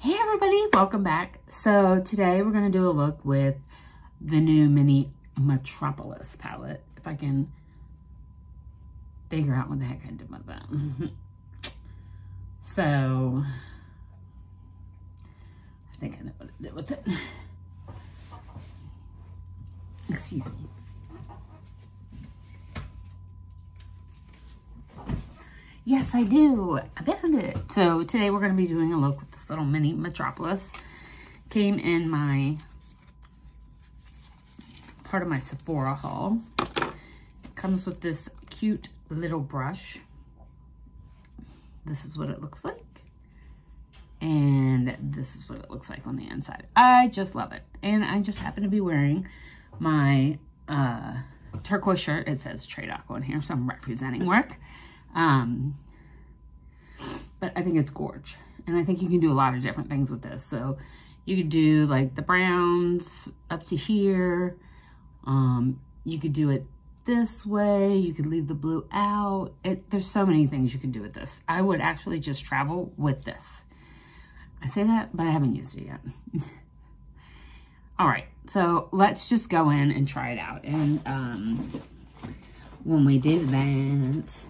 Hey everybody, welcome back. So today we're going to do a look with the new mini Metropolis palette. If I can figure out what the heck I did with that. So I think I know what I did with it. Excuse me. Yes, I do. I found it. So today we're going to be doing a look with this little mini Metropolis. Came in my part of my Sephora haul. It comes with this cute little brush. This is what it looks like. And this is what it looks like on the inside. I just love it. And I just happen to be wearing my turquoise shirt. It says Trade Aqua on here, so I'm representing work. But I think it's gorge. And I think you can do a lot of different things with this. So you could do like the browns up to here. You could do it this way. You could leave the blue out. There's so many things you can do with this. I would actually just travel with this. I say that, but I haven't used it yet. All right, so let's just go in and try it out. And when we do that,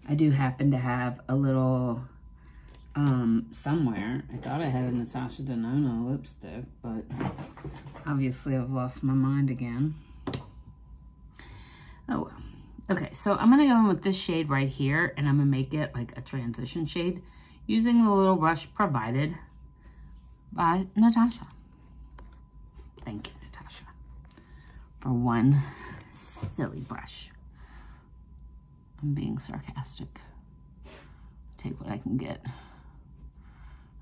I do happen to have a little, somewhere, I thought I had a Natasha Denona lipstick, but obviously I've lost my mind again. Oh well. Okay, so I'm going to go in with this shade right here, and I'm going to make it like a transition shade using the little brush provided by Natasha. Thank you, Natasha, for one silly brush. I'm being sarcastic. Take what I can get.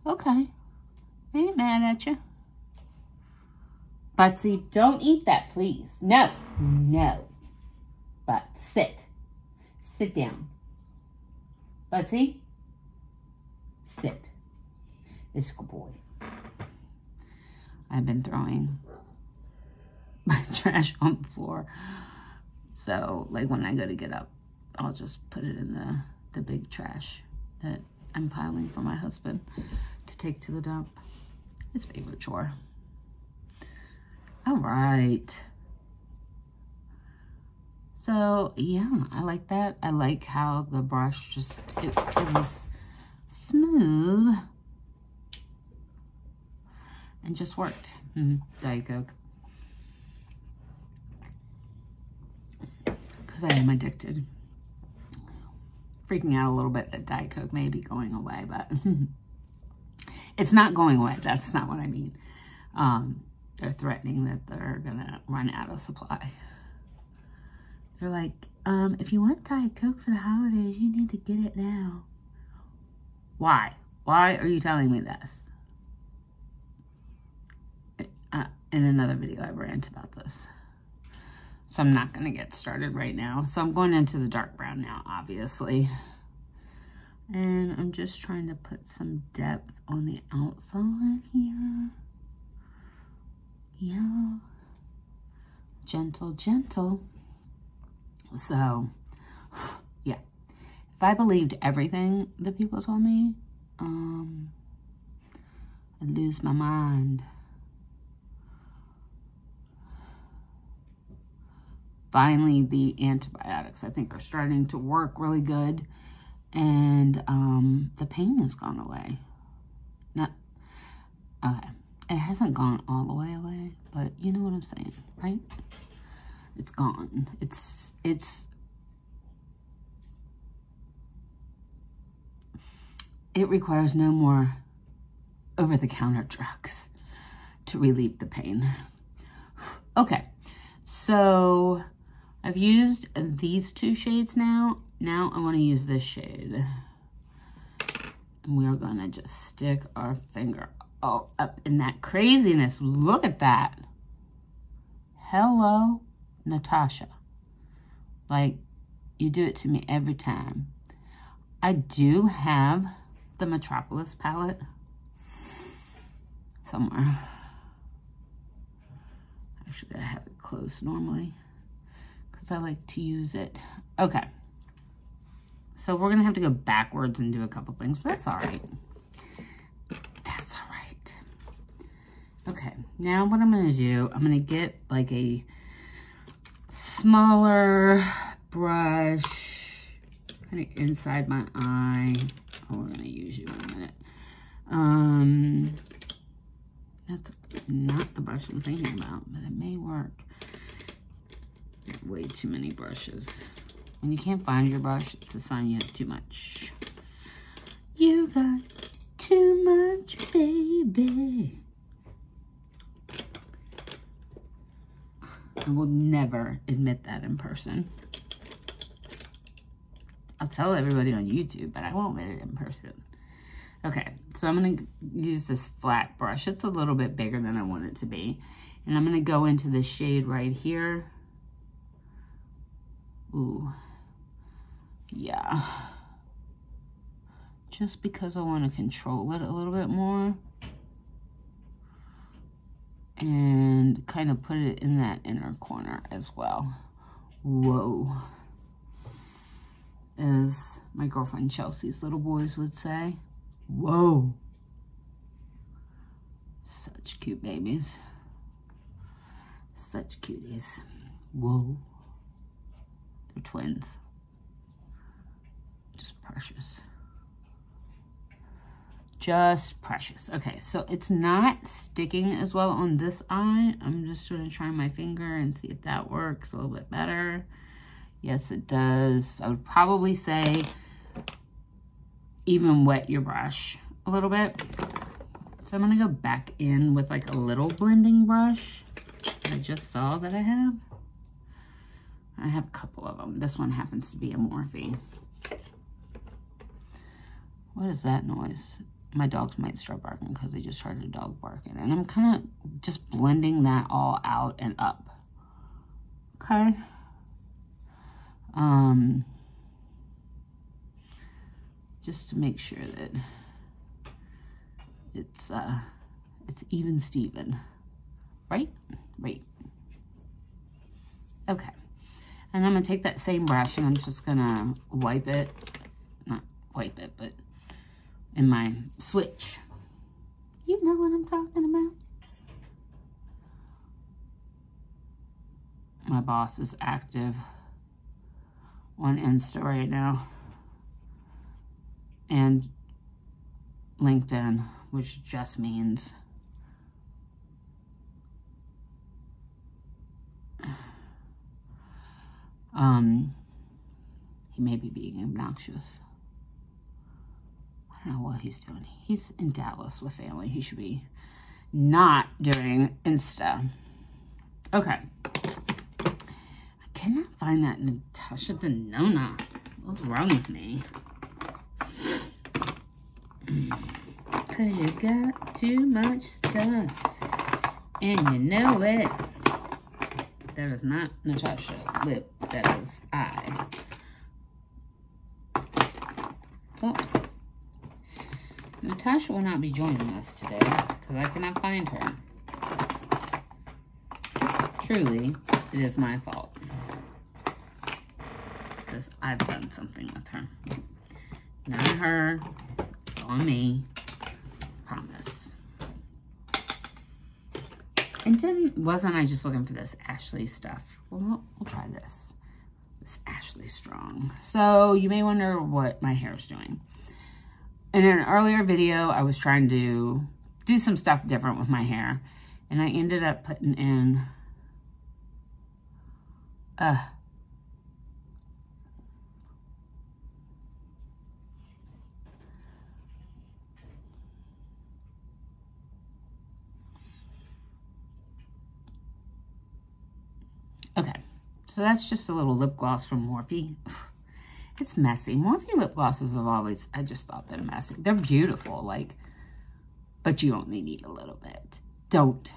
Okay. I ain't mad at you. Butsy, don't eat that, please. No. No. But sit. Sit down. Butsy, sit. This good boy. I've been throwing my trash on the floor. So, like, when I go to get up, I'll just put it in the big trash that I'm piling for my husband to take to the dump. His favorite chore. All right. So, yeah, I like that. I like how the brush just, it was smooth and just worked. Diet Coke. Because I am addicted. Freaking out a little bit that Diet Coke may be going away, but it's not going away. That's not what I mean. They're threatening that they're gonna run out of supply. They're like, if you want Diet Coke for the holidays, you need to get it now. Why? Why are you telling me this? In another video, I rant about this. So I'm not going to get started right now. So I'm going into the dark brown now, obviously. And I'm just trying to put some depth on the outside here. Yeah. Gentle, gentle. So, yeah. If I believed everything that people told me, I'd lose my mind. Finally, the antibiotics, I think, are starting to work really good. And the pain has gone away. Okay. It hasn't gone all the way away, but you know what I'm saying, right? It's gone. It requires no more over-the-counter drugs to relieve the pain. Okay. So I've used these two shades now. Now I want to use this shade. And we are going to just stick our finger all up in that craziness. Look at that. Hello, Natasha. Like, you do it to me every time. I do have the Metropolis palette somewhere. Actually, I have it closed normally because I like to use it. Okay. So we're going to have to go backwards and do a couple things, but that's all right. Okay, now what I'm gonna do, I'm gonna get like a smaller brush kind of inside my eye. Oh, we're gonna use you in a minute. That's not the brush I'm thinking about, but it may work. Way too many brushes. When you can't find your brush, it's a sign you have too much. You got too much, baby. I will never admit that in person. I'll tell everybody on YouTube, but I won't admit it in person. Okay, so I'm going to use this flat brush. It's a little bit bigger than I want it to be. And I'm going to go into the shade right here. Ooh, yeah. Just because I want to control it a little bit more. And kind of put it in that inner corner as well. Whoa. As my girlfriend Chelsea's little boys would say. Whoa. Such cute babies. Such cuties. Whoa. They're twins. Just precious. Just precious. Okay, so it's not sticking as well on this eye. I'm just going to try my finger and see if that works a little bit better. Yes, it does. I would probably say even wet your brush a little bit. So I'm going to go back in with like a little blending brush that I just saw that I have. I have a couple of them. This one happens to be a Morphe. What is that noise? My dogs might start barking because they just heard a dog barking. And I'm kind of just blending that all out and up. Okay. Just to make sure that it's even Steven. Right? Right. Okay. And I'm going to take that same brush and I'm just going to wipe it. Not wipe it, but in my switch. You know what I'm talking about. My boss is active on Insta right now. And LinkedIn, which just means he may be being obnoxious. I don't know what he's doing. He's in Dallas with family. He should be not doing Insta. Okay. I cannot find that Natasha Denona. What's wrong with me? Cause you got too much stuff. And you know it. That is not Natasha lip. That is I. Well, Natasha will not be joining us today because I cannot find her. Truly, it is my fault. Because I've done something with her. Not her. It's on me. Promise. And wasn't I just looking for this Ashley stuff? Well, we'll try this. This Ashley Strong. So you may wonder what my hair is doing. In an earlier video, I was trying to do some stuff different with my hair. And I ended up putting in okay, so that's just a little lip gloss from Morphe. It's messy. Morphe lip glosses have always, I just thought they're messy. They're beautiful, like, but you only need a little bit. Don't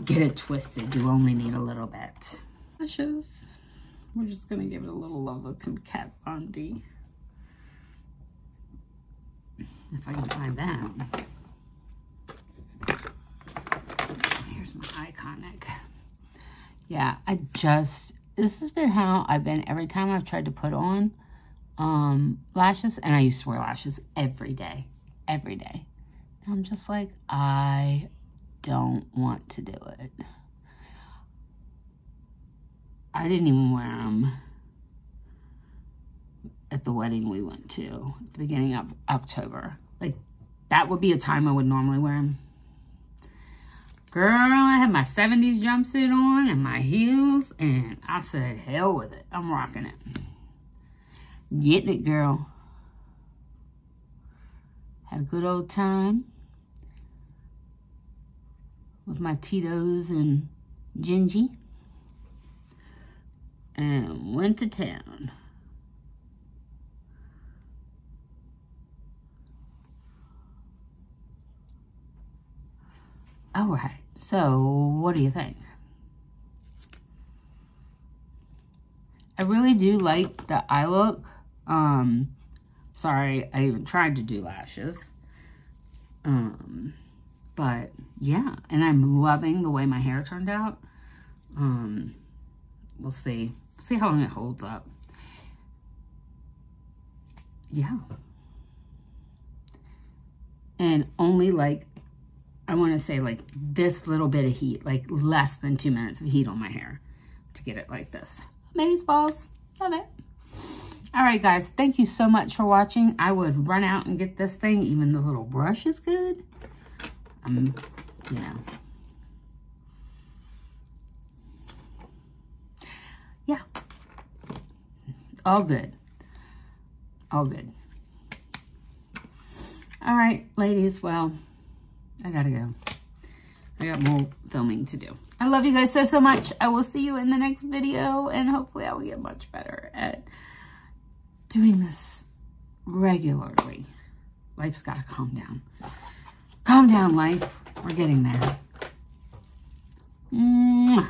get it twisted. You only need a little bit. Brushes. We're just going to give it a little love with some Kat Von D. If I can find that. Here's my iconic. Yeah, this has been how I've been every time I've tried to put on lashes. And I used to wear lashes every day. Every day. I'm just like, I don't want to do it. I didn't even wear them at the wedding we went to at the beginning of October. Like, that would be a time I would normally wear them. Girl, I had my 70s jumpsuit on and my heels, and I said, hell with it. I'm rocking it. Getting it, girl. Had a good old time with my Tito's and Gingy. And went to town. All right, so what do you think? I really do like the eye look. Sorry, I even tried to do lashes. But yeah, and I'm loving the way my hair turned out. We'll see. See how long it holds up. Yeah. And only like, I want to say like this little bit of heat, like less than 2 minutes of heat on my hair to get it like this. Amazeballs. Love it. All right, guys. Thank you so much for watching. I would run out and get this thing. Even the little brush is good. You know. Yeah. All good. All good. All right, ladies. Well, I gotta go. I got more filming to do. I love you guys so, so much. I will see you in the next video, and hopefully I will get much better at doing this regularly. Life's gotta calm down. Calm down, life. We're getting there. Mwah.